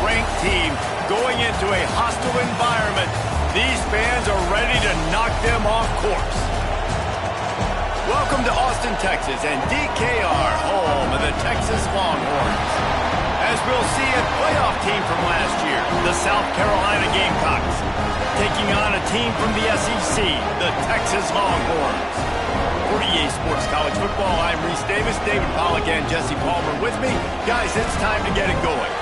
ranked team going into a hostile environment. These fans are ready to knock them off course. Welcome to Austin, Texas, and DKR, home of the Texas Longhorns. As we'll see, a playoff team from last year, the South Carolina Gamecocks, taking on a team from the SEC, the Texas Longhorns. For EA Sports College Football, I'm Reese Davis, David Pollack, and Jesse Palmer with me. Guys, it's time to get it going.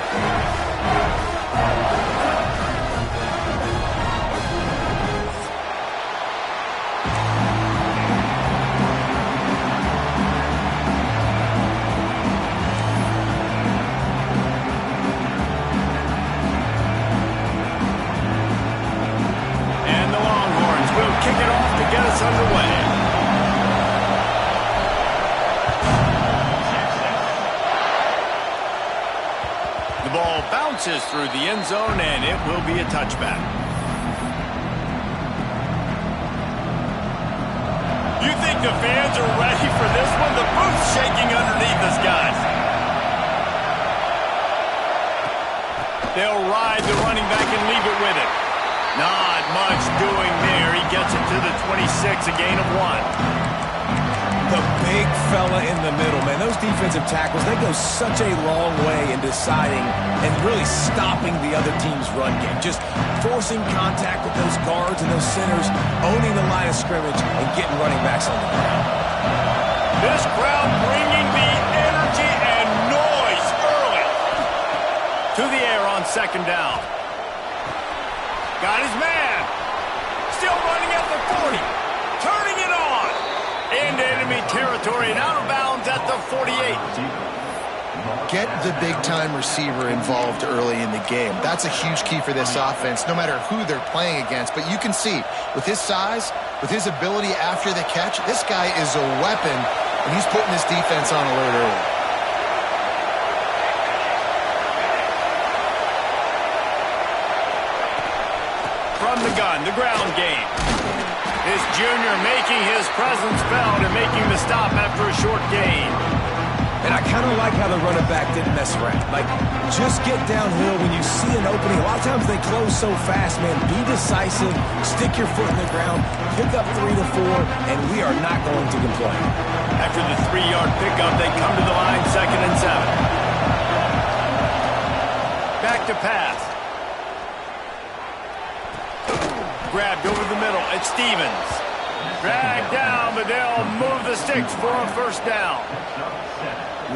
Kick it off to get us underway. The ball bounces through the end zone, and it will be a touchback. You think the fans are ready for this one? The booth's shaking underneath us, guys. They'll ride the running back and leave it with it. Not much doing there. He gets it to the 26, a gain of 1. The big fella in the middle, man. Those defensive tackles, they go such a long way in deciding and really stopping the other team's run game. Just forcing contact with those guards and those centers, owning the line of scrimmage, and getting running backs on the ground. This crowd bringing the energy and noise early. To the air on second down. Got his man. Still running at the 40. Turning it on. Into enemy territory and out of bounds at the 48. Get the big-time receiver involved early in the game. That's a huge key for this offense, no matter who they're playing against. But you can see, with his size, with his ability after the catch, this guy is a weapon, and he's putting his defense on alert early. From the gun, the ground game. This junior making his presence felt and making the stop after a short gain. And I kind of like how the running back didn't mess around. Like, just get downhill when you see an opening. A lot of times they close so fast, man. Be decisive, stick your foot in the ground, pick up 3 to 4, and we are not going to complain. After the 3-yard pickup, they come to the line, 2nd and 7. Back to pass. Grabbed over the middle. It's Stevens. Dragged down, but they'll move the sticks for a first down.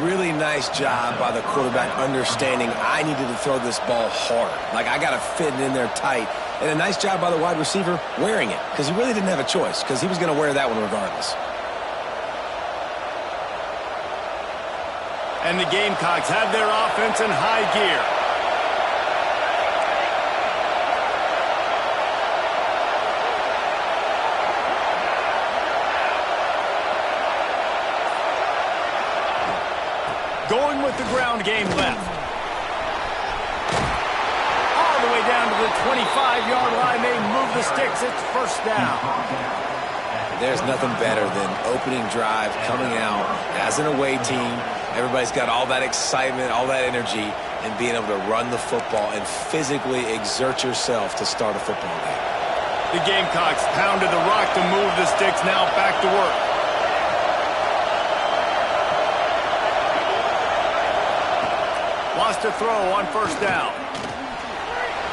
Really nice job by the quarterback understanding I needed to throw this ball hard. Like, I got to fit it in there tight. And a nice job by the wide receiver wearing it, because he really didn't have a choice, because he was going to wear that one regardless. And the Gamecocks have their offense in high gear. Going with the ground game left. All the way down to the 25-yard line. They move the sticks. It's first down. There's nothing better than opening drive, coming out as an away team. Everybody's got all that excitement, all that energy, and being able to run the football and physically exert yourself to start a football game. The Gamecocks pounded the rock to move the sticks. Now back to work. To throw on first down.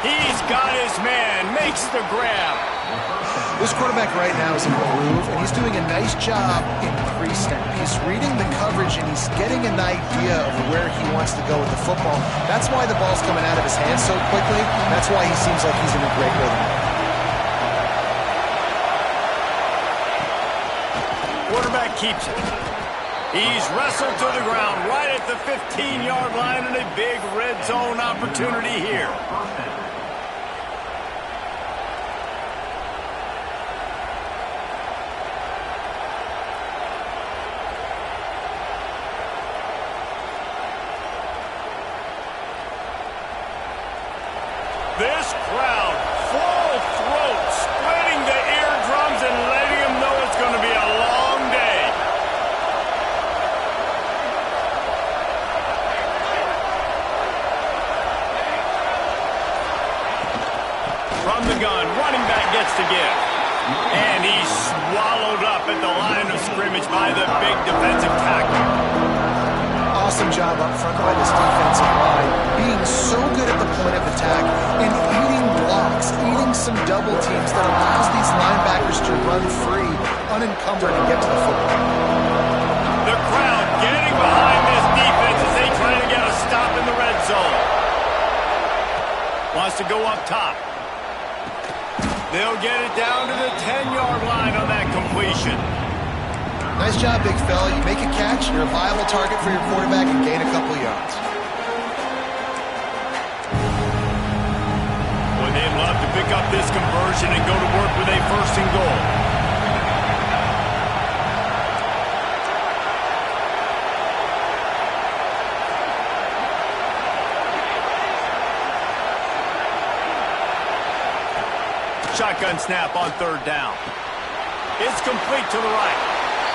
He's got his man, makes the grab. This quarterback right now is in a groove, and he's doing a nice job in pre-snap. He's reading the coverage, and he's getting an idea of where he wants to go with the football. That's why the ball's coming out of his hands so quickly. That's why he seems like he's in a great rhythm. Quarterback keeps it. He's wrestled to the ground right at the 15-yard line, and a big red zone opportunity here. This crowd, full throat, splitting the eardrums and letting them know it's going to be a long day. From the gun, running back gets to give. And he's swallowed up at the line of scrimmage by the big defensive tackle. Awesome job up front by this defensive line, being so good at the point of attack and eating blocks, eating some double teams that allows these linebackers to run free, unencumbered, and get to the football. The crowd getting behind this defense as they try to get a stop in the red zone. Wants to go up top. They'll get it down to the 10-yard line on that completion. Nice job, big fella. You make a catch, you're a viable target for your quarterback, and gain a couple yards. Well, they'd love to pick up this conversion and go to work with a first and goal. Shotgun snap on third down. It's complete to the right.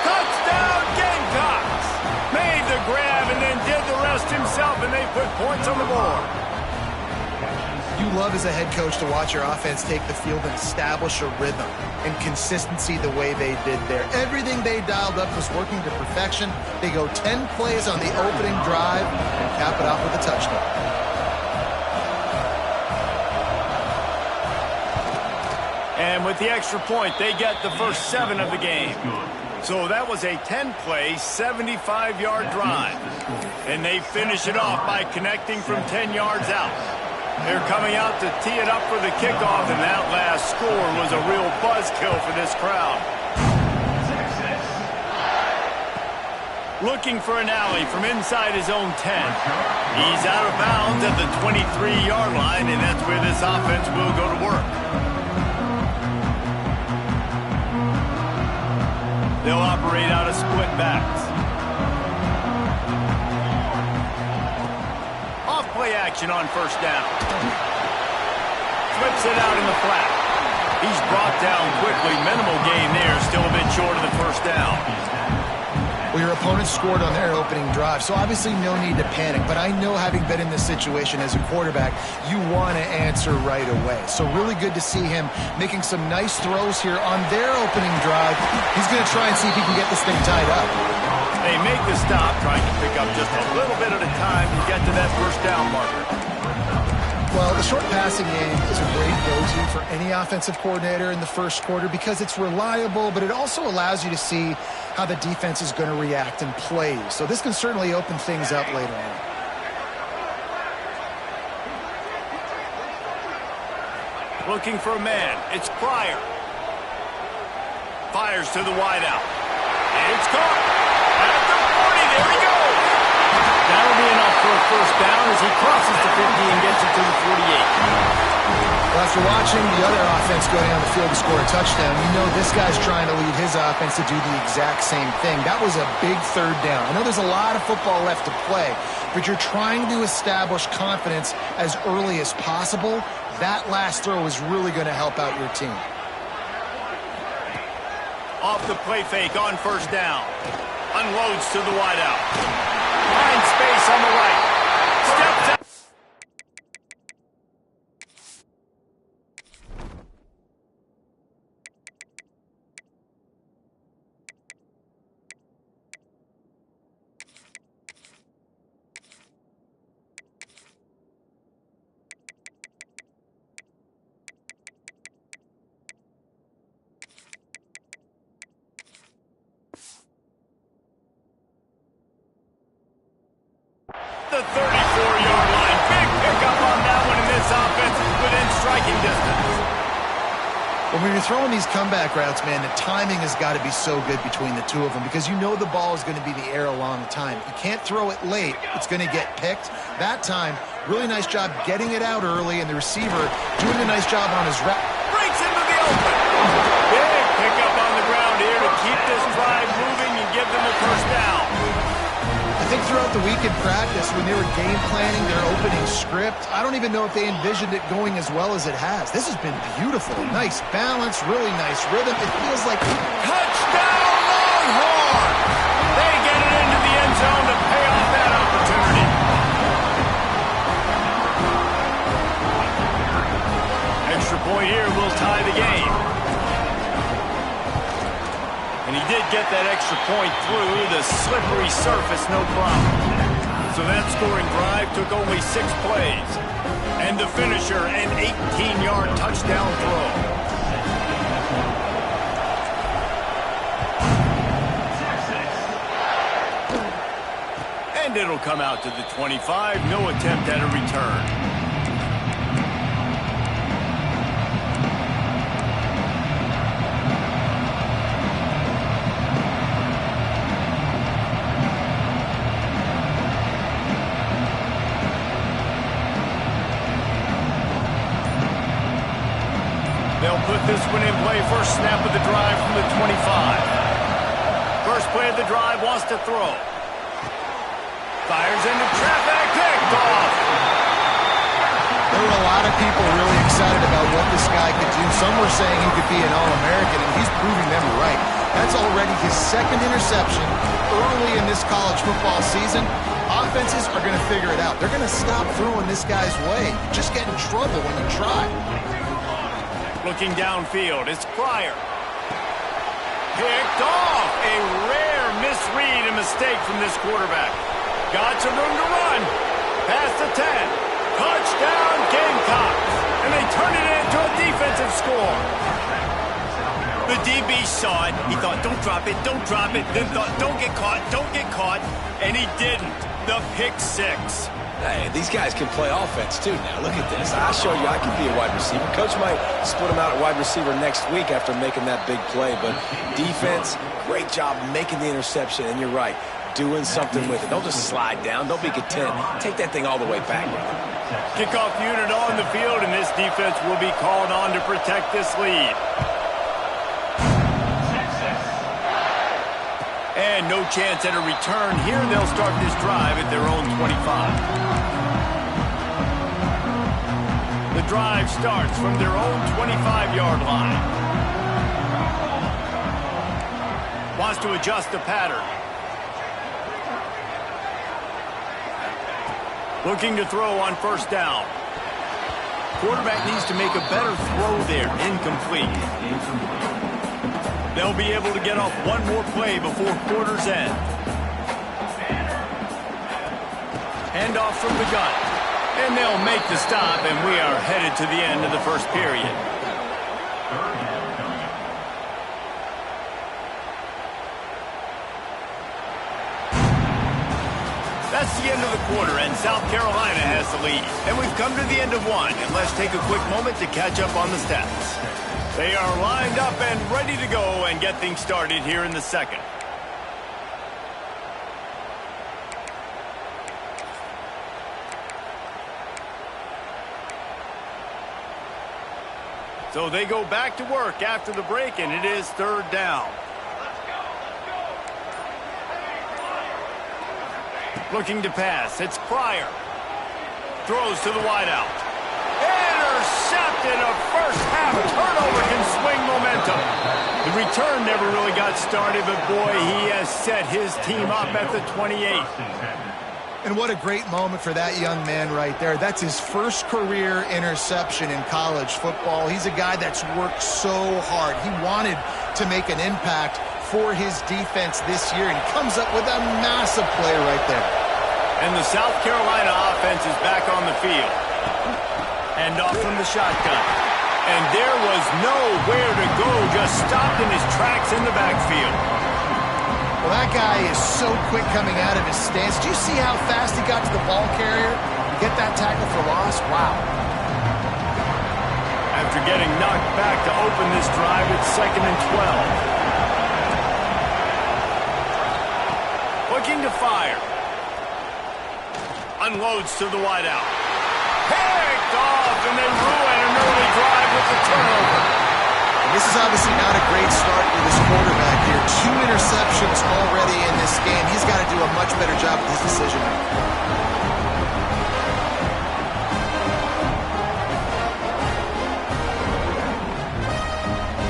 Touchdown, Gamecocks! Made the grab and then did the rest himself, and they put points on the board. You love as a head coach to watch your offense take the field and establish a rhythm and consistency the way they did there. Everything they dialed up was working to perfection. They go 10 plays on the opening drive and cap it off with a touchdown. And with the extra point, they get the first 7 of the game. So that was a 10-play, 75-yard drive. And they finish it off by connecting from 10 yards out. They're coming out to tee it up for the kickoff, and that last score was a real buzzkill for this crowd. Looking for an alley from inside his own 10. He's out of bounds at the 23-yard line, and that's where this offense will go to work. They'll operate out of split backs. Off play action on first down. Flips it out in the flat. He's brought down quickly. Minimal gain there. Still a bit short of the first down. Well, your opponent scored on their opening drive, so obviously no need to panic. But I know, having been in this situation as a quarterback, you want to answer right away. So really good to see him making some nice throws here on their opening drive. He's going to try and see if he can get this thing tied up. They make the stop, trying to pick up just a little bit at a time to get to that first down marker. Well, the short passing game is a great go-to for any offensive coordinator in the first quarter because it's reliable, but it also allows you to see how the defense is going to react and play. So this can certainly open things up later on. Looking for a man. It's Pryor. Fires to the wideout. It's caught. At the 40. There he goes. That'll be enough for a first down as he crosses the 50 and gets it to the 48. Well, after watching the other offense go down the field to score a touchdown, you know this guy's trying to lead his offense to do the exact same thing. That was a big third down. I know there's a lot of football left to play, but you're trying to establish confidence as early as possible. That last throw is really going to help out your team. Off the play fake on first down. Unloads to the wideout. Finds space on the right. Steps out. The 34-yard line. Big pickup on that one, and this offense is within striking distance. Well, when you're throwing these comeback routes, man, the timing has got to be so good between the two of them because you know the ball is going to be in the air a long time. You can't throw it late. It's going to get picked. That time, really nice job getting it out early, and the receiver doing a nice job on his route. Breaks into the open. Big pickup on the ground here to keep this drive moving and give them a first down. I think throughout the week in practice, when they were game planning their opening script, I don't even know if they envisioned it going as well as it has. This has been beautiful. Nice balance, really nice rhythm. It feels like touchdown Longhorn! They get it into the end zone to pay off that opportunity. Extra point did get that extra point through the slippery surface, no problem. So that scoring drive took only 6 plays. And the finisher, an 18-yard touchdown throw. And it'll come out to the 25. No attempt at a return. They'll put this one in play. First snap of the drive from the 25. First play of the drive, wants to throw. Fires into traffic, picked off. There were a lot of people really excited about what this guy could do. Some were saying he could be an All-American, and he's proving them right. That's already his 2nd interception early in this college football season. Offenses are going to figure it out. They're going to stop throwing this guy's way. You just get in trouble when you try. Looking downfield, it's Pryor. Picked off. A rare misread and mistake from this quarterback. Got some room to run. Past the 10. Touchdown, Gamecocks. And they turn it into a defensive score. The DB saw it. He thought, don't drop it, don't drop it. Then thought, don't get caught, don't get caught. And he didn't. The pick 6. Hey, these guys can play offense, too, now. Look at this. I'll show you I can be a wide receiver. Coach might split him out at wide receiver next week after making that big play. But defense, great job making the interception. And you're right, doing something with it. Don't just slide down. Don't be content. Take that thing all the way back. Kickoff unit on the field, and this defense will be called on to protect this lead. And no chance at a return here. They'll start this drive at their own 25. The drive starts from their own 25-yard line. Wants to adjust the pattern. Looking to throw on first down. Quarterback needs to make a better throw there. Incomplete. They'll be able to get off one more play before quarter's end. Handoff from the gun. And they'll make the stop, and we are headed to the end of the first period. That's the end of the quarter, and South Carolina has the lead. And we've come to the end of one, and let's take a quick moment to catch up on the stats. They are lined up and ready to go and get things started here in the second. So they go back to work after the break, and it is third down. Looking to pass, it's Pryor. Throws to the wideout. Intercepted. A first half turnover can swing momentum. The return never really got started, but boy, he has set his team up at the 28. And what a great moment for that young man right there. That's his first career interception in college football. He's a guy that's worked so hard. He wanted to make an impact for his defense this year, and he comes up with a massive play right there. And the South Carolina offense is back on the field. And off from the shotgun. And there was nowhere to go, just stopped in his tracks in the backfield. Well, that guy is so quick coming out of his stance. Do you see how fast he got to the ball carrier to get that tackle for loss? Wow. After getting knocked back to open this drive, it's 2nd and 12. Looking to fire. Unloads to the wideout. Picked off, and they ruin an early drive with the turnover. And this is obviously not a great start for this quarterback here. 2 interceptions already in this game. He's got to do a much better job with his decision making.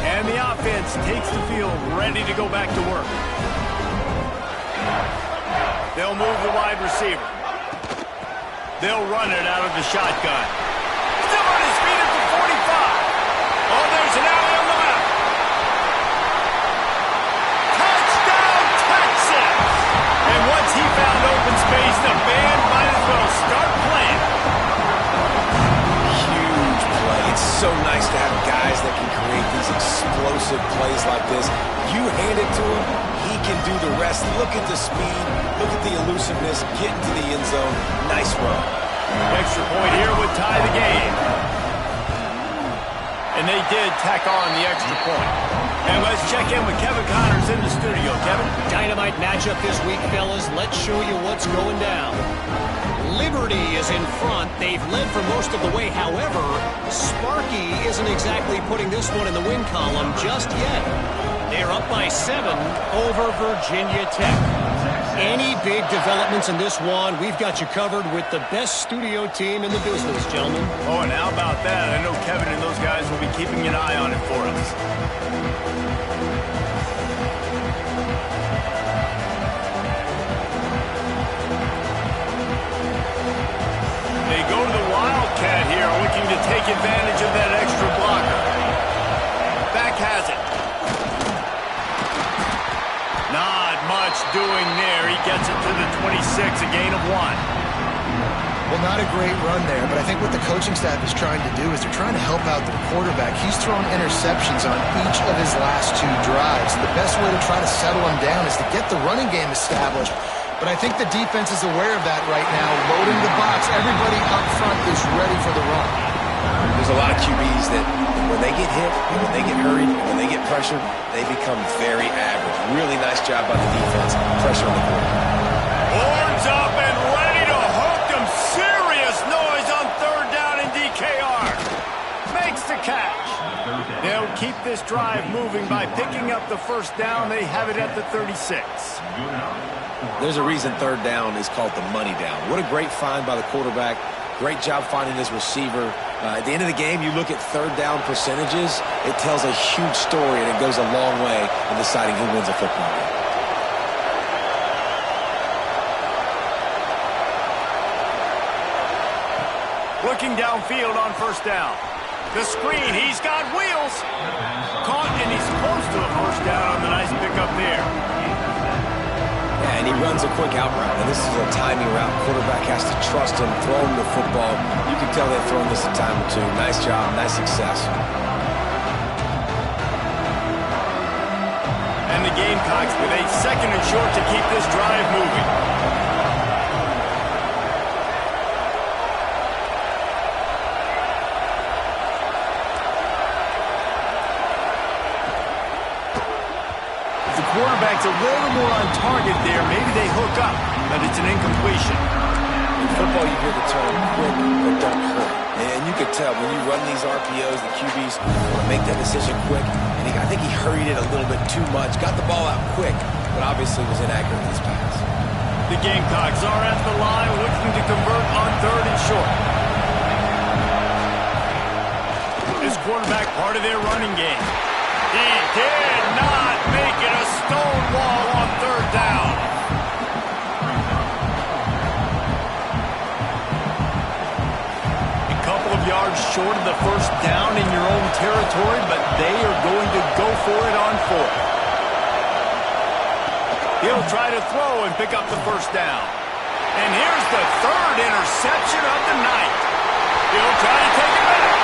And the offense takes the field, ready to go back to work. They'll move the wide receiver. They'll run it out of the shotgun. Still on his feet at the 45. Oh, there's an alley on the left. explosive plays like this. You hand it to him, he can do the rest. Look at the speed. Look at the elusiveness. Get into the end zone. Nice run. Extra point here would tie the game. And they did tack on the extra point. And let's check in with Kevin Connors in the studio. Kevin? Dynamite matchup this week, fellas. Let's show you what's going down. Liberty is in front. They've led for most of the way. However, Sparky isn't exactly putting this one in the win column just yet. They're up by 7 over Virginia Tech. Any big developments in this one, we've got you covered with the best studio team in the business, gentlemen. Oh, and how about that? I know Kevin and those guys will be keeping an eye on it for us. They go to the Wildcat here, looking to take advantage of that extra blocker. Back has it. Not much doing there. He gets it to the 26, a gain of 1. Well, not a great run there, but I think what the coaching staff is trying to do is they're trying to help out their quarterback. He's thrown interceptions on each of his last 2 drives. The best way to try to settle him down is to get the running game established. But I think the defense is aware of that right now, loading the box. Everybody up front is ready for the run. There's a lot of QBs that when they get hit, and when they get hurried, and when they get pressured, they become very average. Really nice job by the defense, pressure on the quarterback. Horns up and ready to hook them. Serious noise on 3rd down in DKR. Makes the catch. They'll keep this drive moving by picking up the 1st down. They have it at the 36. There's a reason 3rd down is called the money down. What a great find by the quarterback. Great job finding his receiver. At the end of the game, you look at 3rd down percentages. It tells a huge story, and it goes a long way in deciding who wins a football game. Looking downfield on 1st down. The screen, he's got wheels. Caught, and he's close to a 1st down on the nice pickup there. Yeah, and he runs a quick out route. And this is a timing route. Quarterback has to trust him, throw him the football. You can tell they've thrown this a time or 2. Nice job, nice success. And the Gamecocks with a 2nd and short to keep this drive moving. Quarterback's a little more on target there. Maybe they hook up, but it's an incompletion. In football, you hear the term quick but don't hurt. And you can tell when you run these RPOs, the QBs want to make that decision quick. And I think he hurried it a little bit too much. Got the ball out quick, but obviously was inaccurate in his pass. The Gamecocks are at the line looking to convert on 3rd and short. This quarterback part of their running game. He did not make it a stone wall on 3rd down. A couple of yards short of the 1st down in your own territory, but they are going to go for it on 4th. He'll try to throw and pick up the 1st down. And here's the 3rd interception of the night. He'll try to take it back.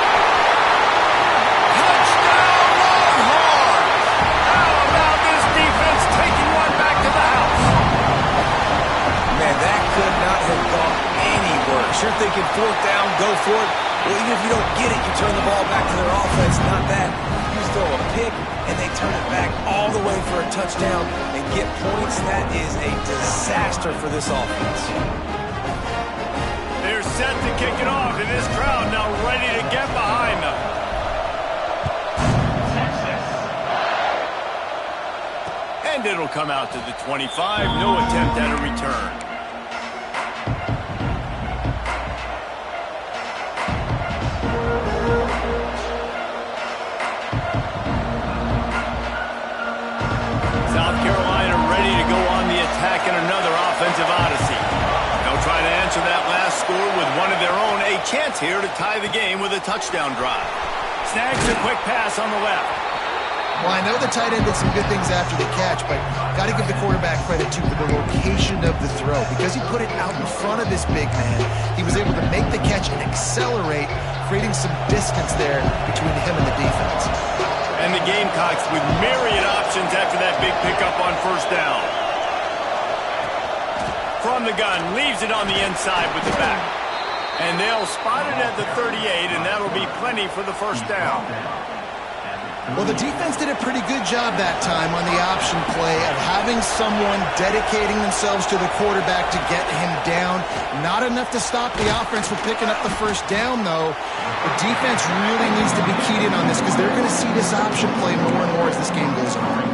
Could not have gone any worse. You're thinking 4th down, go for it. Well, even if you don't get it, you turn the ball back to their offense. Not that. You just throw a pick, and they turn it back all the way for a touchdown and get points. That is a disaster for this offense. They're set to kick it off, and this crowd now ready to get behind them. And it'll come out to the 25. No attempt at a return. Another offensive odyssey. They'll try to answer that last score with one of their own. A chance here to tie the game with a touchdown drive. Snags a quick pass on the left. Well, I know the tight end did some good things after the catch, but got to give the quarterback credit, too, for the location of the throw. Because he put it out in front of this big man, he was able to make the catch and accelerate, creating some distance there between him and the defense. And the Gamecocks with myriad options after that big pickup on first down. From the gun, leaves it on the inside with the back. And they'll spot it at the 38, and that'll be plenty for the first down. Well, the defense did a pretty good job that time on the option play of having someone dedicating themselves to the quarterback to get him down. Not enough to stop the offense from picking up the first down, though. The defense really needs to be keyed in on this because they're going to see this option play more and more as this game goes on.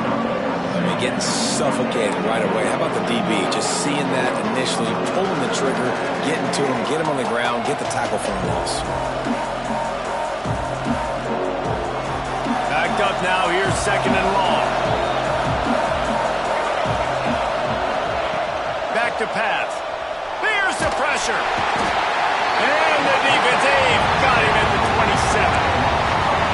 I mean, getting suffocated right away. How about the DB? Just seeing that initially, pulling the trigger, getting to him, get him on the ground, get the tackle for a loss. Backed up now, here's second and long. Back to pass. Here's the pressure. And the defense got him at the 27.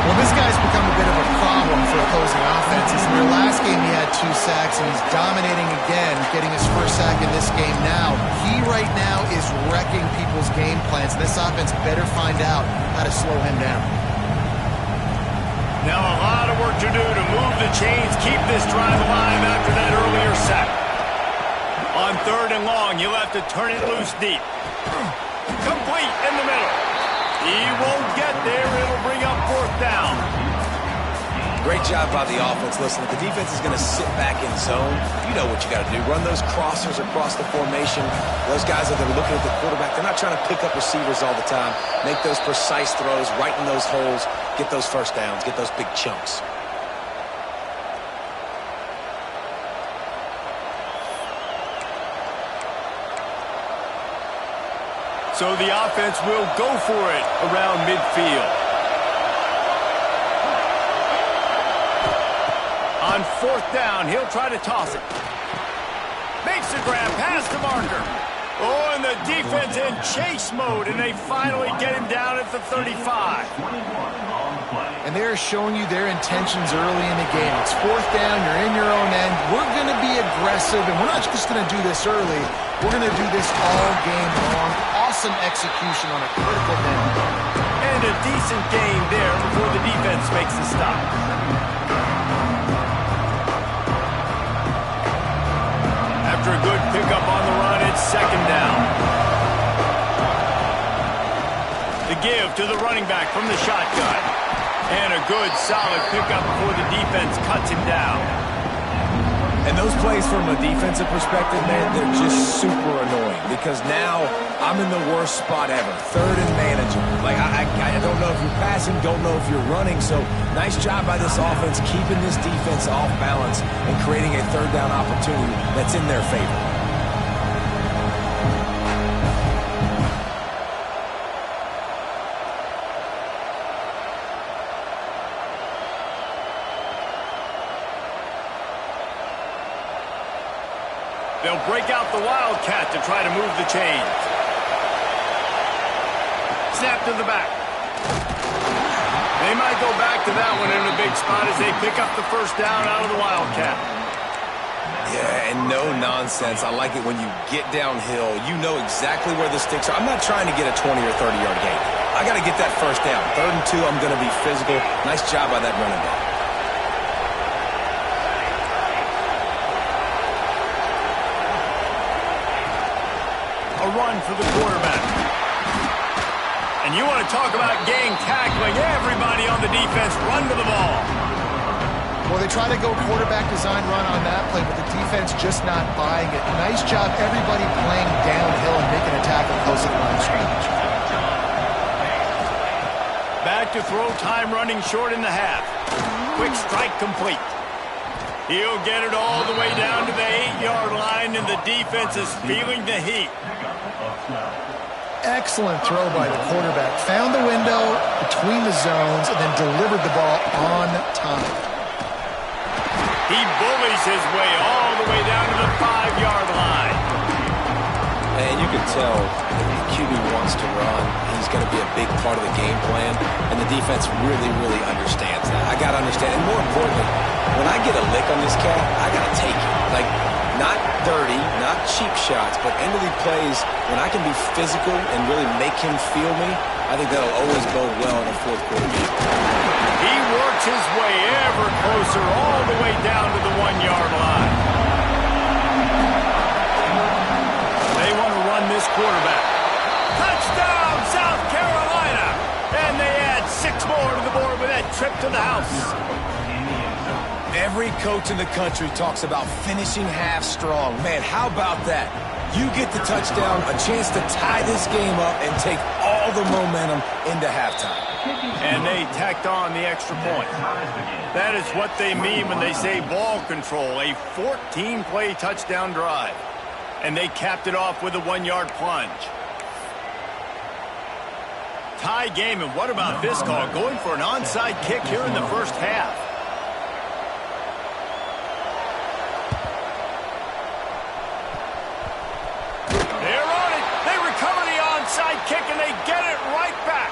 Well, this guy's become a bit of a problem for opposing offenses. In their last game, he had 2 sacks, and he's dominating again, getting his first sack in this game now. He right now is wrecking people's game plans. This offense better find out how to slow him down. Now a lot of work to do to move the chains, keep this drive alive after that earlier sack. On third and long, you'll have to turn it loose deep. Complete in the middle. He won't get there. It'll bring up fourth down. Great job by the offense. Listen, if the defense is going to sit back in zone, you know what you got to do. Run those crossers across the formation. Those guys that are looking at the quarterback, they're not trying to pick up receivers all the time. Make those precise throws, right in those holes, get those first downs, get those big chunks. So the offense will go for it around midfield. On fourth down, he'll try to toss it. Makes the grab past the marker. Oh, and the defense in chase mode, and they finally get him down at the 35. And they're showing you their intentions early in the game. It's fourth down, you're in your own end. We're going to be aggressive, and we're not just going to do this early. We're going to do this all game long. Awesome execution on a critical down. And a decent gain there before the defense makes the stop. After a good pickup on the run, it's second down. The give to the running back from the shotgun. And a good, solid pickup before the defense cuts him down. And those plays from a defensive perspective, man, they're just super annoying because now I'm in the worst spot ever. Third and manageable. Like, I don't know if you're passing, don't know if you're running. So nice job by this offense keeping this defense off balance and creating a third down opportunity that's in their favor. They'll break out the Wildcat to try to move the chains. Snap to the back. They might go back to that one in a big spot as they pick up the first down out of the Wildcat. Yeah, and no nonsense. I like it when you get downhill. You know exactly where the sticks are. I'm not trying to get a 20 or 30-yard gain. I got to get that first down. 3rd and 2, I'm going to be physical. Nice job by that running back. A run for the quarterback. And you want to talk about gang tackling. Everybody on the defense run to the ball. Well, they try to go quarterback design run on that play, but the defense just not buying it. Nice job, everybody playing downhill and making a tackle close to the line of scrimmage. Back to throw, time running short in the half. Quick strike complete. He'll get it all the way down to the 8-yard line, and the defense is feeling the heat. Excellent throw by the quarterback. Found the window between the zones and then delivered the ball on time. He bullies his way all the way down to the 5-yard line. And you can tell if the QB wants to run, he's going to be a big part of the game plan, and the defense really, really understands that. I got to understand, and more importantly, when I get a lick on this cat, I got to take it. Like, not dirty, not cheap shots, but end of the plays, when I can be physical and really make him feel me, I I think that'll always bode well in a fourth quarter game. He works his way ever closer all the way down to the 1-yard line. They want to run this quarterback. Touchdown, South Carolina! And they add 6 more to the board with that trip to the house. Every coach in the country talks about finishing half strong. Man, how about that? You get the touchdown, a chance to tie this game up and take all the momentum into halftime. And they tacked on the extra point. That is what they mean when they say ball control, a 14-play touchdown drive. And they capped it off with a 1-yard plunge. Tie game, and what about this call? Going for an onside kick here in the first half. Kick, and they get it right back.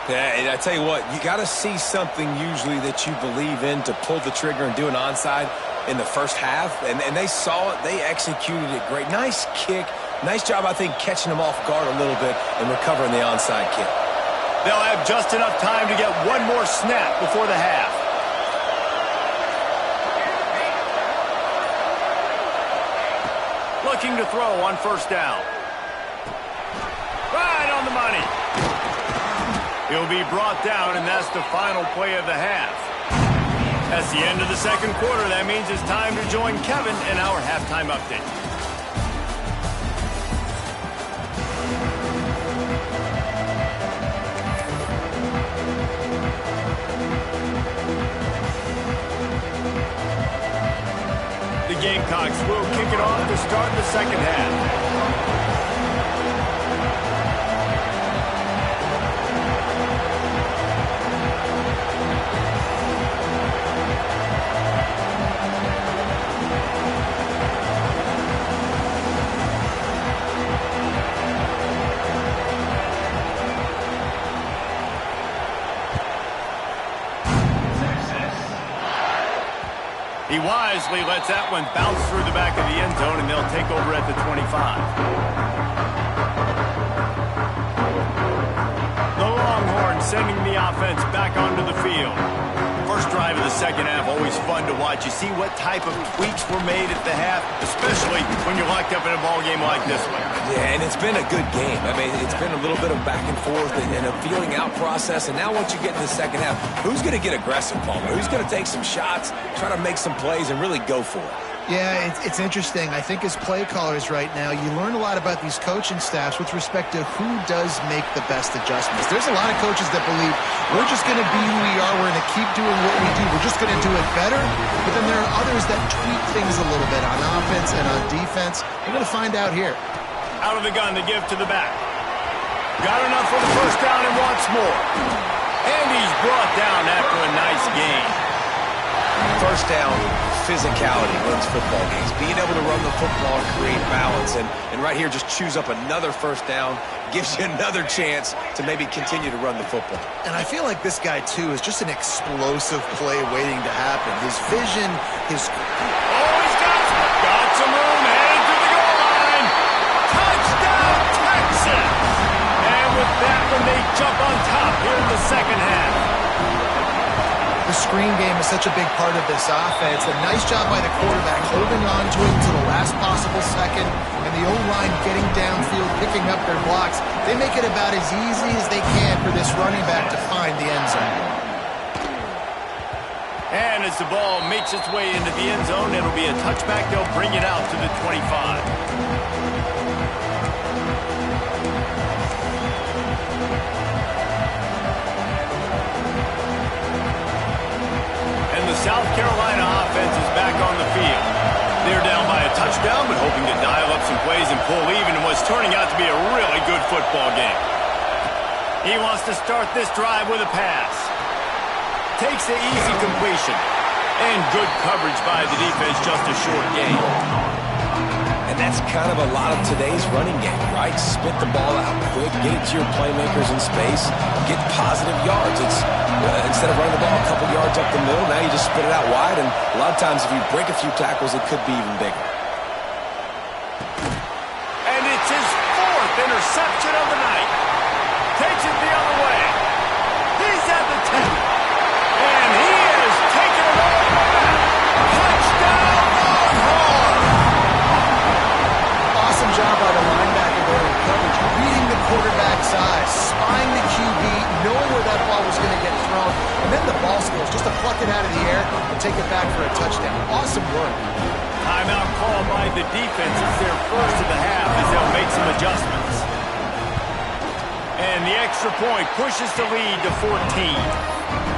Yeah, and I tell you what, you got to see something usually that you believe in to pull the trigger and do an onside in the first half, and they saw it. They executed it great. Nice kick. Nice job, I think, catching them off guard a little bit and recovering the onside kick. They'll have just enough time to get one more snap before the half. Looking to throw on first down. Right on the money. He'll be brought down, and that's the final play of the half. That's the end of the second quarter. That means it's time to join Kevin in our halftime update. The Gamecocks will kick it off to start the second half. He wisely lets that one bounce through the back of the end zone, and they'll take over at the 25. The Longhorns sending the offense back onto the field. First drive of the second half, always fun to watch. You see what type of tweaks were made at the half, especially when you're locked up in a ball game like this one. Yeah, and it's been a good game. I mean, it's been a little bit of back and forth and a feeling out process. And now once you get in the second half, who's going to get aggressive, Palmer? Who's going to take some shots, try to make some plays, and really go for it? Yeah, it's interesting. I think as play callers right now, you learn a lot about these coaching staffs with respect to who does make the best adjustments. There's a lot of coaches that believe we're just going to be who we are. We're going to keep doing what we do. We're just going to do it better. But then there are others that tweak things a little bit on offense and on defense. We're going to find out here. Out of the gun to give to the back. Got enough for the first down and wants more. And he's brought down after a nice gain. First down, physicality wins football games. Being able to run the football and create balance. And right here, just choose up another first down. Gives you another chance to maybe continue to run the football. And I feel like this guy, too, is just an explosive play waiting to happen. His vision, his... Oh, he's got some room, headed to the goal line. Touchdown, Texas! And with that one, they jump on top here in the second half. The screen game is such a big part of this offense. A nice job by the quarterback holding on to it to the last possible second, and the O-line getting downfield, picking up their blocks. They make it about as easy as they can for this running back to find the end zone. And as the ball makes its way into the end zone, it'll be a touchback. They'll bring it out to the 25. South Carolina offense is back on the field. They're down by a touchdown, but hoping to dial up some plays and pull even in what's turning out to be a really good football game. He wants to start this drive with a pass. Takes the easy completion. And good coverage by the defense, just a short gain. And that's kind of a lot of today's running game, right? Spit the ball out quick, get it to your playmakers in space, get positive yards. It's instead of running the ball a couple yards up the middle, now you just spit it out wide, and a lot of times if you break a few tackles, it could be even bigger. And it's his fourth interception of the night. Takes it the other it out of the air and take it back for a touchdown. Awesome work. Timeout called by the defense. It's their first of the half as they'll make some adjustments. And the extra point pushes the lead to 14.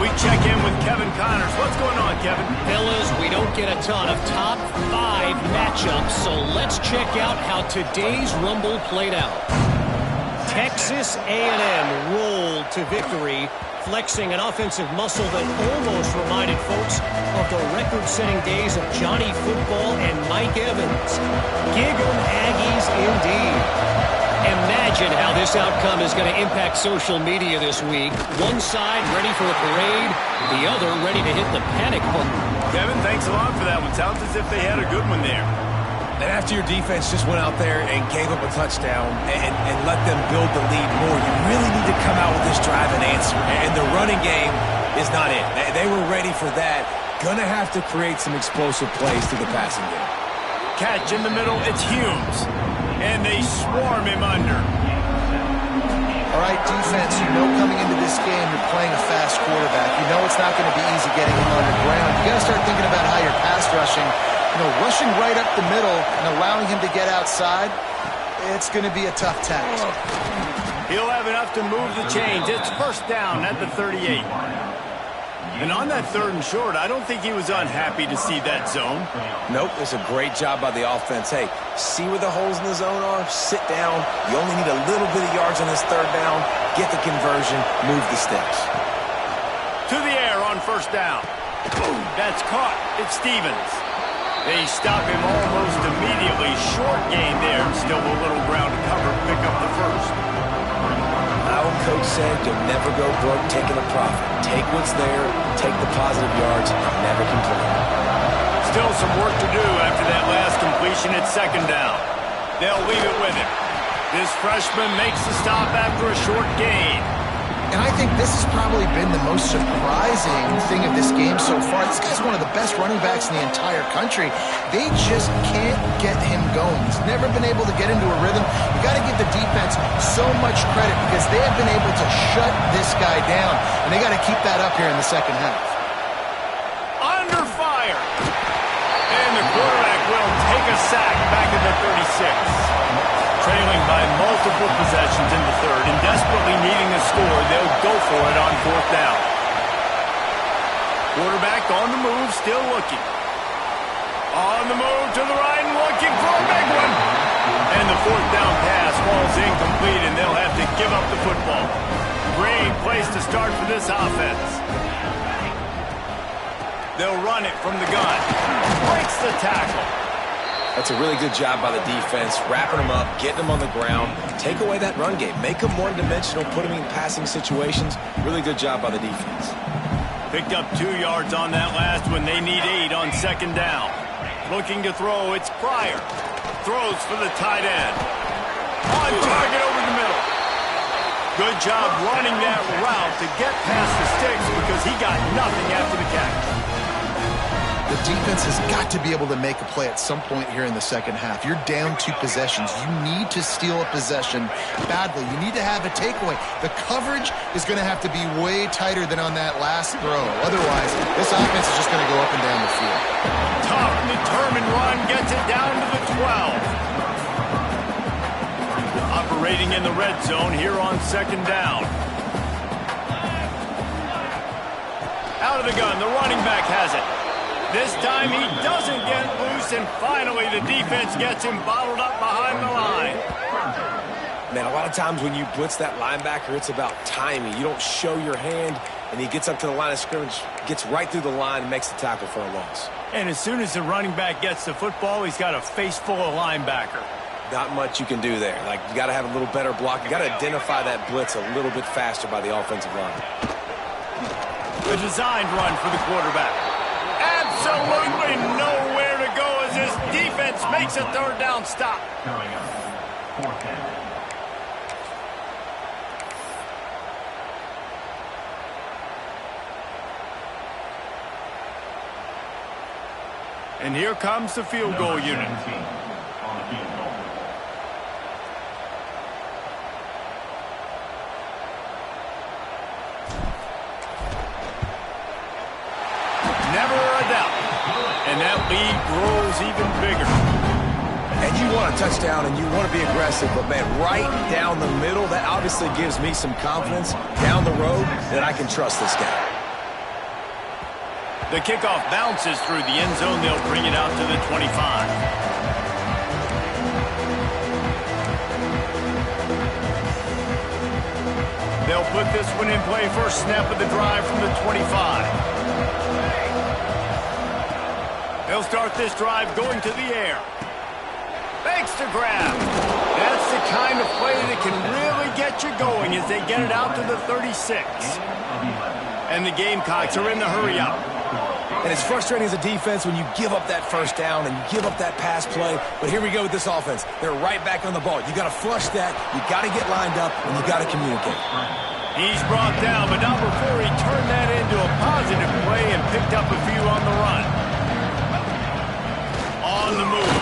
We check in with Kevin Connors. What's going on, Kevin? Fellas, we don't get a ton of top 5 matchups, so let's check out how today's Rumble played out. Texas A&M rolled to victory, flexing an offensive muscle that almost reminded folks of the record-setting days of Johnny Football and Mike Evans. Gig 'em Aggies indeed. Imagine how this outcome is going to impact social media this week. One side ready for a parade, the other ready to hit the panic button. Kevin, thanks a lot for that one. Sounds as if they had a good one there. And after your defense just went out there and gave up a touchdown and let them build the lead more, you really need to come out with this drive and answer. And the running game is not it. They were ready for that. Gonna have to create some explosive plays through the passing game. Catch in the middle, it's Humes. And they swarm him under. All right, defense, you know coming into this game you're playing a fast quarterback. You know it's not going to be easy getting him on the ground. You got to start thinking about how you're pass rushing. Rushing right up the middle and allowing him to get outside, it's going to be a tough task. He'll have enough to move the chains. It's first down at the 38. And on that 3rd and short, I don't think he was unhappy to see that zone. Nope, it's a great job by the offense. Hey, see where the holes in the zone are, sit down. You only need a little bit of yards on this 3rd down, get the conversion, move the sticks. To the air on first down. Boom, that's caught. It's Stevens. They stop him almost immediately. Short gain there. Still a little ground to cover. Pick up the first. My old coach said you'll never go broke taking a profit. Take what's there, take the positive yards, and never complain. Still some work to do after that last completion at 2nd down. They'll leave it with him. This freshman makes the stop after a short gain. And I think this has probably been the most surprising thing of this game so far. This guy's one of the best running backs in the entire country. They just can't get him going. He's never been able to get into a rhythm. You got to give the defense so much credit because they have been able to shut this guy down. And they got to keep that up here in the second half. Under fire. And the quarterback will take a sack back at the 36. Trailing by multiple possessions in the 3rd and desperately needing a score, they'll go for it on 4th down. Quarterback on the move, still looking. On the move to the right and looking for a big one. And the 4th down pass falls incomplete and they'll have to give up the football. Great place to start for this offense. They'll run it from the gun. Breaks the tackle. That's a really good job by the defense, wrapping them up, getting them on the ground. Take away that run game. Make them one-dimensional, put them in passing situations. Really good job by the defense. Picked up 2 yards on that last one. They need 8 on 2nd down. Looking to throw, it's Pryor. Throws for the tight end. On target over the middle. Good job running that route to get past the sticks because he got nothing after the catch. The defense has got to be able to make a play at some point here in the second half. You're down 2 possessions. You need to steal a possession badly. You need to have a takeaway. The coverage is going to have to be way tighter than on that last throw. Otherwise, this offense is just going to go up and down the field. Tough, determined run gets it down to the 12. Operating in the red zone here on 2nd down. Out of the gun, the running back has it. This time he doesn't get loose, and finally the defense gets him bottled up behind the line. Man, a lot of times when you blitz that linebacker, it's about timing. You don't show your hand, and he gets up to the line of scrimmage, gets right through the line, and makes the tackle for a loss. And as soon as the running back gets the football, he's got a face full of linebacker. Not much you can do there. Like, you got to have a little better block. You got to identify that blitz a little bit faster by the offensive line. The designed run for the quarterback. Absolutely nowhere to go as this defense makes a 3rd down stop. And here comes the field goal unit. And that lead grows even bigger. And you want a touchdown and you want to be aggressive, but, man, right down the middle, that obviously gives me some confidence down the road that I can trust this guy. The kickoff bounces through the end zone. They'll bring it out to the 25. They'll put this one in play. First snap of the drive from the 25. They'll start this drive going to the air. Fakes to grab. That's the kind of play that can really get you going as they get it out to the 36. And the Gamecocks are in the hurry up. And it's frustrating as a defense when you give up that first down and you give up that pass play. But here we go with this offense. They're right back on the ball. You got to flush that. You got to get lined up, and you got to communicate. He's brought down, but not before he turned that into a positive play and picked up a few on the run. On the move.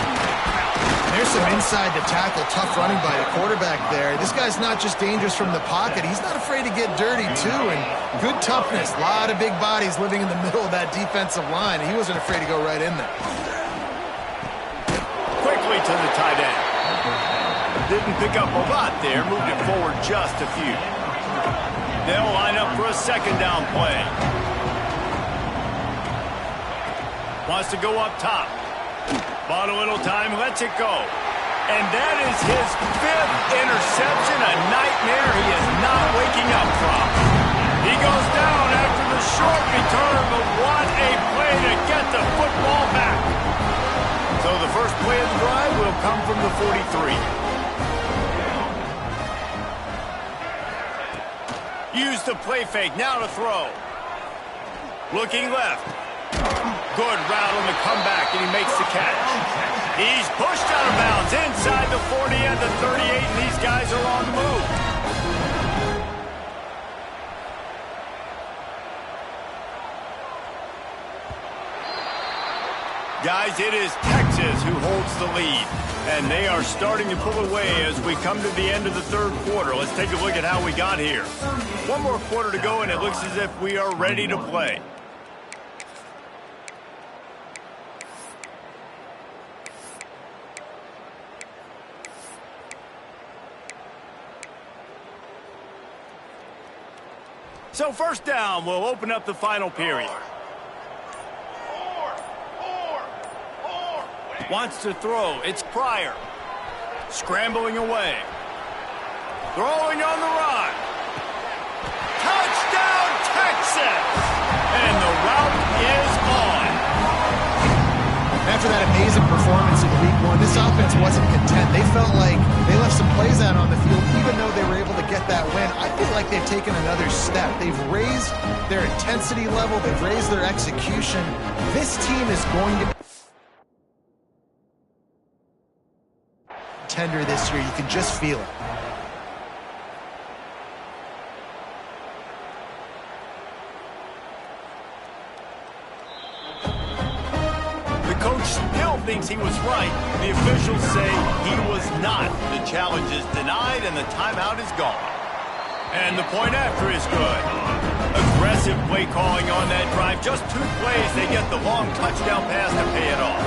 There's some inside the tackle, tough running by the quarterback there. This guy's not just dangerous from the pocket. He's not afraid to get dirty, too, and good toughness. A lot of big bodies living in the middle of that defensive line. He wasn't afraid to go right in there. Quickly to the tight end. Didn't pick up a lot there, moved it forward just a few. They'll line up for a second down play. Wants to go up top. Bought a little time, lets it go. And that is his 5th interception, a nightmare he is not waking up from. He goes down after the short return, but what a play to get the football back. So the first play of the drive will come from the 43. Use the play fake, now to throw. Looking left. Good route on the comeback, and he makes the catch. He's pushed out of bounds inside the 40 and the 38, and these guys are on the move. Guys, it is Texas who holds the lead, and they are starting to pull away as we come to the end of the third quarter. Let's take a look at how we got here. One more quarter to go, and it looks as if we are ready to play. So first down, we'll open up the final period. Wants to throw. It's Pryor. Scrambling away. Throwing on the run. Touchdown, Texas! And the route is on. After that amazing performance in Week 1, this offense wasn't content. They felt like they left some plays out on the field, even though they were able to get that win. I feel like they've taken another step. They've raised their intensity level. They've raised their execution. This team is going to tender this year. You can just feel it. Thinks he was right. The officials say he was not. The challenge is denied and the timeout is gone. And the point after is good. Aggressive play calling on that drive. Just 2 plays, they get the long touchdown pass to pay it off.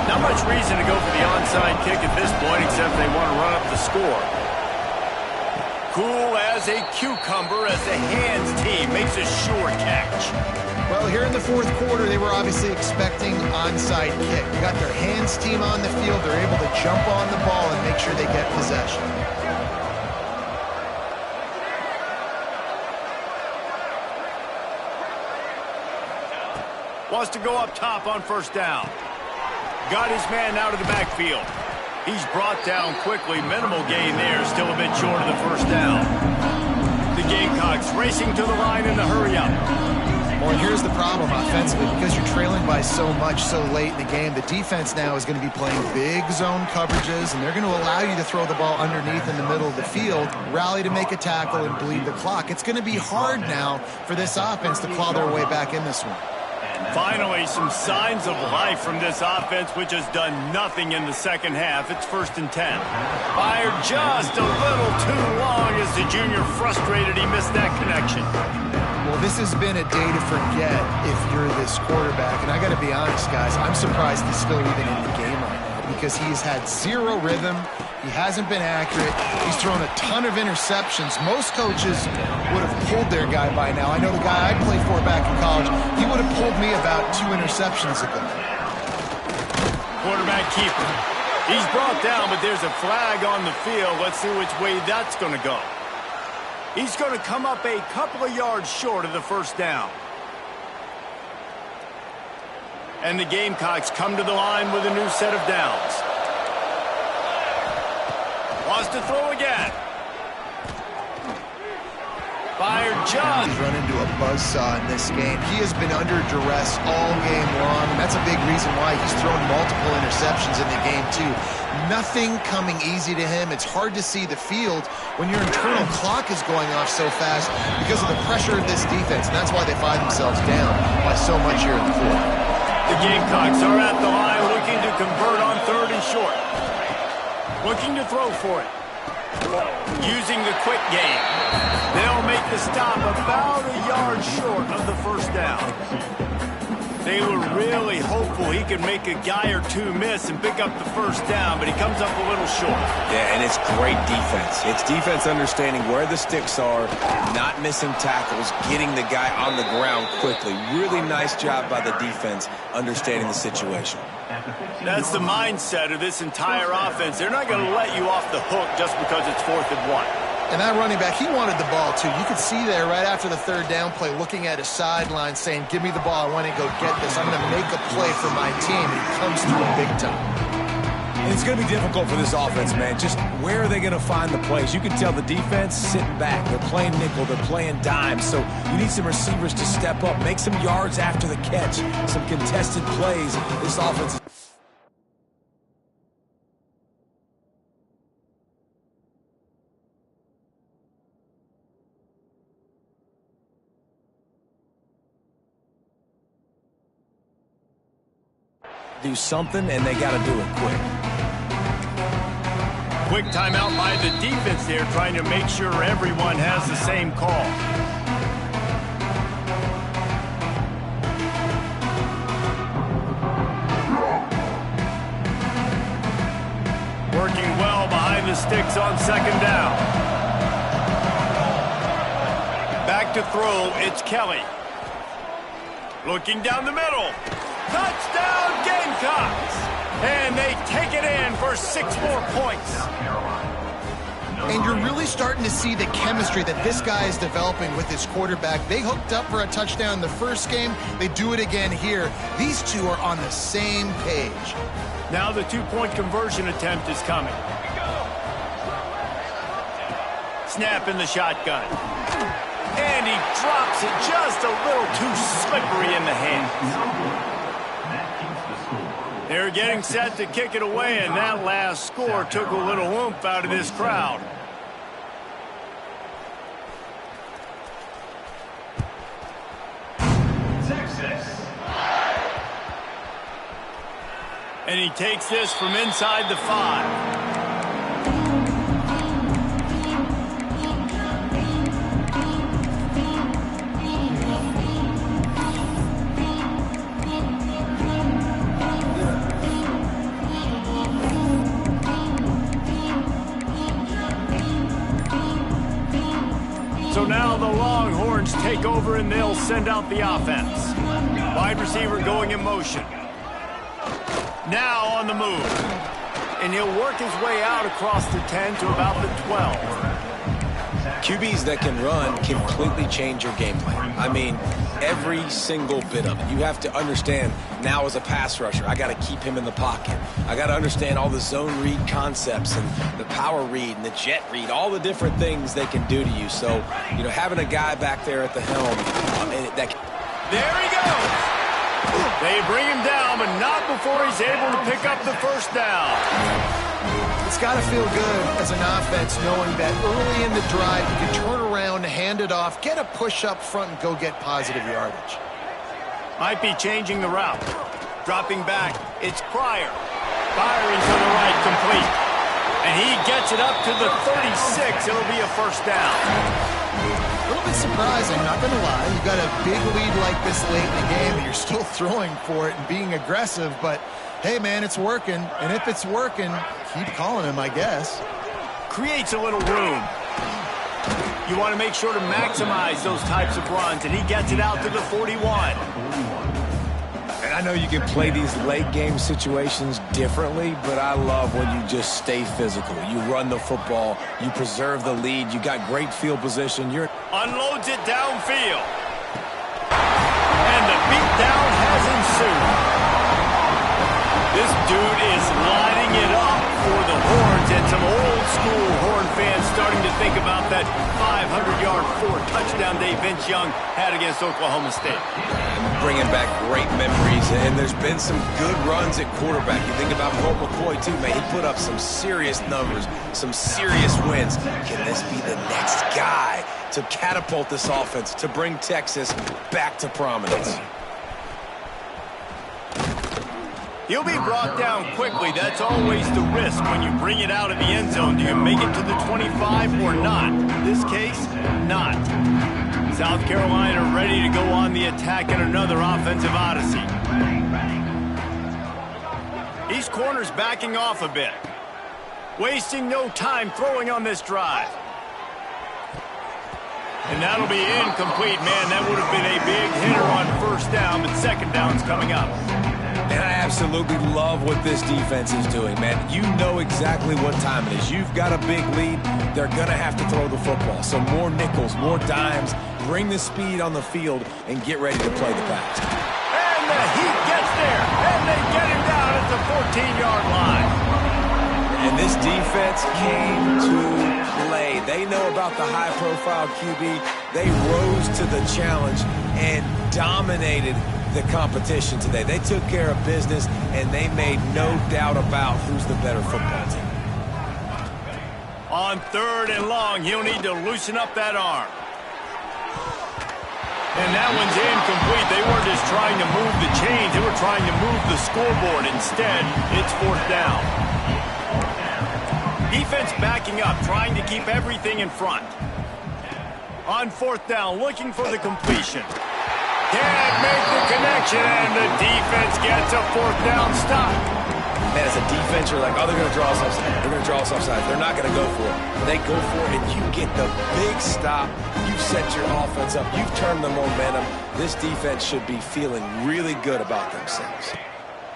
Not much reason to go for the onside kick at this point except they want to run up the score. Cool as a cucumber as the hands team makes a sure catch. Well, here in the fourth quarter, they were obviously expecting onside kick. They got their hands team on the field. They're able to jump on the ball and make sure they get possession. Wants to go up top on first down. Got his man out of the backfield. He's brought down quickly. Minimal gain there. Still a bit short of the first down. The Gamecocks racing to the line in the hurry-up. Well, and here's the problem offensively. Because you're trailing by so much so late in the game, the defense now is going to be playing big zone coverages, and they're going to allow you to throw the ball underneath in the middle of the field, rally to make a tackle, and bleed the clock. It's going to be hard now for this offense to claw their way back in this one. Finally, some signs of life from this offense, which has done nothing in the second half. It's 1st and 10. Fired just a little too long as the junior frustrated he missed that connection. Well, Well, this has been a day to forget if you're this quarterback. And I got to be honest, guys, I'm surprised he's still even in the game right now because he's had zero rhythm. He hasn't been accurate. He's thrown a ton of interceptions. Most coaches would have pulled their guy by now. I know the guy I played for back in college, he would have pulled me about 2 interceptions ago. Quarterback keeper. He's brought down, but there's a flag on the field. Let's see which way that's going to go. He's going to come up a couple of yards short of the first down. And the Gamecocks come to the line with a new set of downs. Wants to throw again. Fired John. He's run into a buzzsaw in this game. He has been under duress all game long, and that's a big reason why he's thrown multiple interceptions in the game, too. Nothing coming easy to him. It's hard to see the field when your internal clock is going off so fast because of the pressure of this defense, and that's why they find themselves down by so much here in the fourth. The Gamecocks are at the line looking to convert on 3rd and short. Looking to throw for it. Using the quick game. They'll make the stop about a yard short of the first down. They were really hopeful he could make a guy or two miss and pick up the first down, but he comes up a little short. Yeah, and it's great defense. It's defense understanding where the sticks are, not missing tackles, getting the guy on the ground quickly. Really nice job by the defense understanding the situation. That's the mindset of this entire offense. They're not going to let you off the hook just because it's 4th and 1. And that running back, he wanted the ball, too. You could see there right after the 3rd down play looking at his sideline saying, give me the ball. I want to go get this. I'm going to make a play for my team. And he comes through big time. And it's going to be difficult for this offense, man. Just where are they going to find the plays? You can tell the defense sitting back. They're playing nickel. They're playing dime. So you need some receivers to step up, make some yards after the catch, some contested plays. This offense is... do something, and they got to do it quick. Quick timeout by the defense there, trying to make sure everyone has the same call. Working well behind the sticks on 2nd down. Back to throw, it's Kelly. Looking down the middle. Touchdown, Gamecocks! And they take it in for 6 more points. And you're really starting to see the chemistry that this guy is developing with his quarterback. They hooked up for a touchdown in the first game. They do it again here. These two are on the same page. Now the 2-point conversion attempt is coming. Snap in the shotgun. And he drops it just a little too slippery in the hands. They're getting set to kick it away, and that last score took a little oomph out of this crowd. And he takes this from inside the 5. So now the Longhorns take over and they'll send out the offense. Wide receiver going in motion. Now on the move. And he'll work his way out across the 10 to about the 12. QBs that can run completely change your game plan. I mean, every single bit of it. You have to understand now as a pass rusher, I got to keep him in the pocket. I got to understand all the zone read concepts and the power read and the jet read, all the different things they can do to you. So, you know, having a guy back there at the helm, there he goes. They bring him down, but not before he's able to pick up the first down. It's got to feel good as an offense knowing that early in the drive you can turn around, hand it off, get a push up front, and go get positive yardage. Might be changing the route. Dropping back, it's Pryor. Firing to the right, complete. And he gets it up to the 36. It'll be a first down. A little bit surprise, I'm not going to lie. You got a big lead like this late in the game, and you're still throwing for it and being aggressive. But, hey, man, it's working. And if it's working, keep calling him, I guess. Creates a little room. You want to make sure to maximize those types of runs, and he gets it out to the 41. And I know you can play these late game situations differently, but I love when you just stay physical. You run the football, you preserve the lead, you got great field position. Unloads it downfield. And the beatdown has ensued. This dude is lining it up for the Horns, and some old-school Horn fans starting to think about that 500-yard, 4-touchdown day Vince Young had against Oklahoma State. Bringing back great memories, and there's been some good runs at quarterback. You think about Colt McCoy, too, man. He put up some serious numbers, some serious wins. Can this be the next guy to catapult this offense, to bring Texas back to prominence? He'll be brought down quickly. That's always the risk when you bring it out of the end zone. Do you make it to the 25 or not? In this case, not. South Carolina ready to go on the attack in another offensive odyssey. These corners backing off a bit. Wasting no time throwing on this drive. And that'll be incomplete. Man, that would have been a big hitter on first down, but second down's coming up. And I absolutely love what this defense is doing, man. You know exactly what time it is. You've got a big lead. They're going to have to throw the football. So more nickels, more dimes. Bring the speed on the field and get ready to play the pass. And the heat gets there. And they get him down at the 14-yard line. And this defense came to play. They know about the high-profile QB. They rose to the challenge and dominated the competition today. They took care of business, and they made no doubt about who's the better football team. On 3rd and long, he'll need to loosen up that arm. And that one's incomplete. They weren't just trying to move the chains. They were trying to move the scoreboard. Instead, it's 4th down. Defense backing up, trying to keep everything in front. On 4th down, looking for the completion. Can't make the connection, and the defense gets a 4th down stop. Man, as a defense, you're like, oh, they're going to draw us offside. They're going to draw us offside. They're not going to go for it. They go for it, and you get the big stop. You've set your offense up. You've turned the momentum. This defense should be feeling really good about themselves.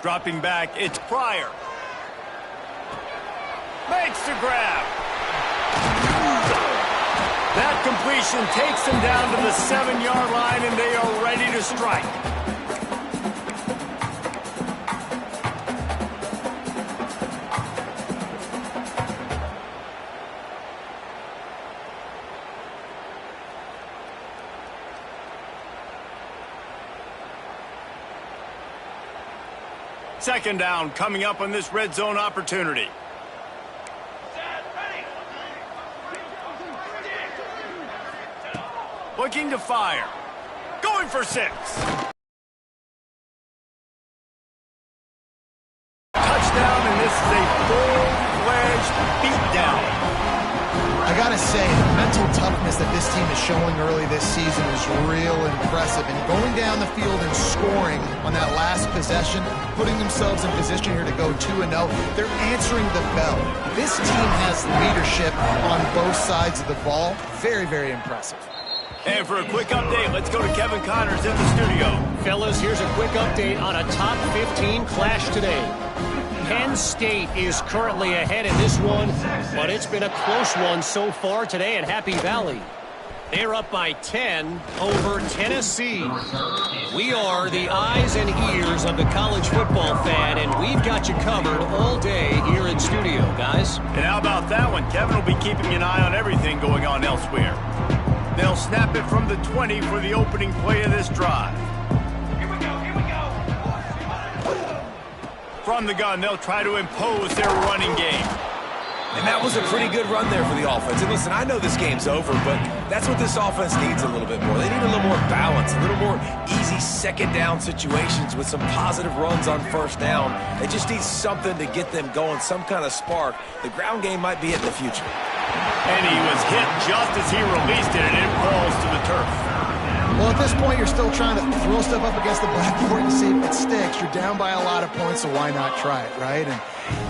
Dropping back, it's Pryor. Makes the grab. That completion takes them down to the 7-yard line, and they are ready to strike. Second down coming up on this red zone opportunity. Looking to fire. Going for 6. Touchdown, and this is a full-fledged beatdown. I gotta say, the mental toughness that this team is showing early this season is real impressive. And going down the field and scoring on that last possession, putting themselves in position here to go 2-0, they're answering the bell. This team has leadership on both sides of the ball. Very, very impressive. And for a quick update, let's go to Kevin Connors in the studio. Fellas, here's a quick update on a top 15 clash today. Penn State is currently ahead in this one, but it's been a close one so far today at Happy Valley. They're up by 10 over Tennessee. We are the eyes and ears of the college football fan, and we've got you covered all day here in studio, guys. And how about that one? Kevin will be keeping an eye on everything going on elsewhere. They'll snap it from the 20 for the opening play of this drive. Here we go, here we go. From the gun, they'll try to impose their running game. And that was a pretty good run there for the offense. And listen, I know this game's over, but that's what this offense needs a little bit more. They need a little more balance, a little more easy second down situations with some positive runs on first down. They just need something to get them going, some kind of spark. The ground game might be it in the future. And he was hit just as he released it, and it falls to the turf. at this point, you're still trying to throw stuff up against the blackboard and see if it sticks. You're down by a lot of points, so why not try it, right? And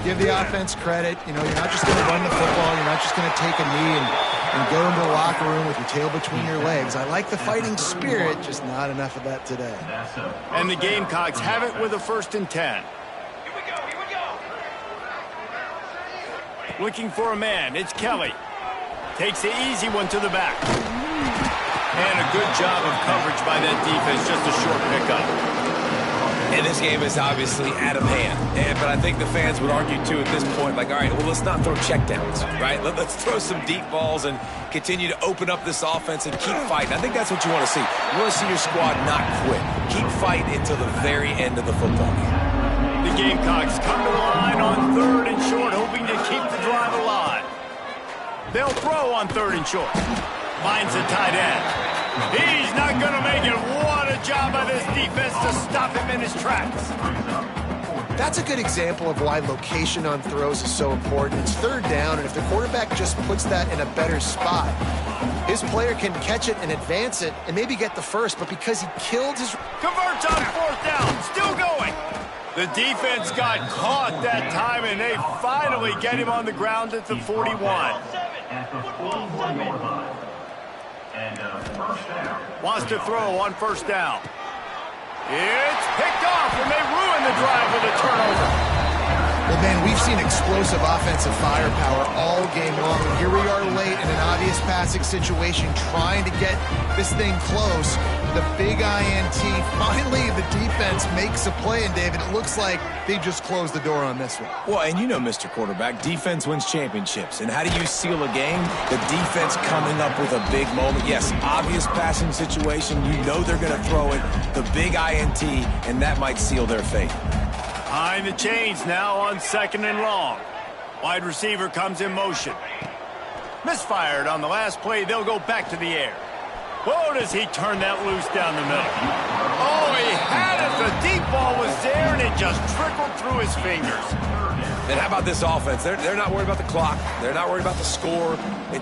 give the offense credit. You know, you're not just going to run the football. You're not just going to take a knee and go into the locker room with your tail between your legs. I like the fighting spirit, just not enough of that today. And the Gamecocks have it with a 1st and 10. Looking for a man. It's Kelly. Takes the easy one to the back. And a good job of coverage by that defense. Just a short pickup. And this game is obviously out of hand. But I think the fans would argue, too, at this point, like, all right, well, let's not throw checkdowns, right? Let's throw some deep balls and continue to open up this offense and keep fighting. I think that's what you want to see. You want to see your squad not quit. Keep fighting until the very end of the football game. The Gamecocks come to the line on 3rd and short, hoping to keep the drive alive. They'll throw on 3rd and short. Finds the tight end. He's not going to make it. What a job by this defense to stop him in his tracks. That's a good example of why location on throws is so important. It's 3rd down, and if the quarterback just puts that in a better spot, his player can catch it and advance it and maybe get the first, but because he killed his... Converts on 4th down. Still going. The defense got caught that time, and they finally get him on the ground at the 41. Wants to throw on 1st down. It's picked off, and they ruin the drive with a turnover. Well, man, we've seen explosive offensive firepower all game long, and here we are late in an obvious passing situation trying to get this thing close. The big INT, finally the defense makes a play, and David, it looks like they just closed the door on this one. Well, and you know, Mr. Quarterback, defense wins championships. And how do you seal a game? The defense coming up with a big moment. Yes, obvious passing situation. You know they're going to throw it. The big INT, and that might seal their fate. Behind the chains now on 2nd and long. Wide receiver comes in motion. Misfired on the last play. They'll go back to the air. Whoa, does he turn that loose down the middle. Oh, he had it. The deep ball was there, and it just trickled through his fingers. And how about this offense? They're not worried about the clock. They're not worried about the score.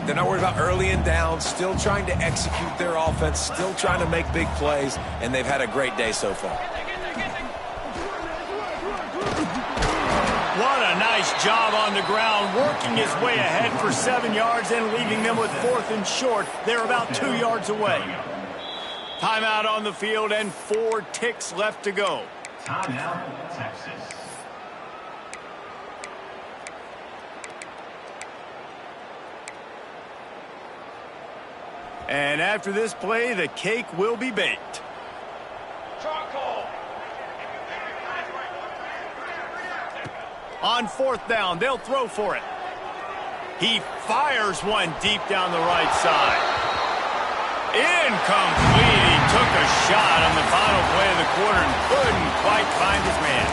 They're not worried about early and down. Still trying to execute their offense. Still trying to make big plays. And they've had a great day so far. What a nice job on the ground, working his way ahead for 7 yards and leaving them with 4th and short. They're about 2 yards away. Timeout on the field and 4 ticks left to go. Timeout, Texas. And after this play, the cake will be baked. On 4th down, they'll throw for it. He fires one deep down the right side. Incomplete. He took a shot on the final play of the quarter and couldn't quite find his man.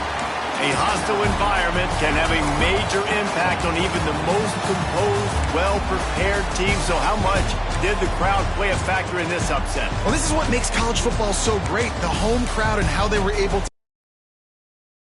A hostile environment can have a major impact on even the most composed, well-prepared team. So how much did the crowd play a factor in this upset? Well, this is what makes college football so great, the home crowd and how they were able to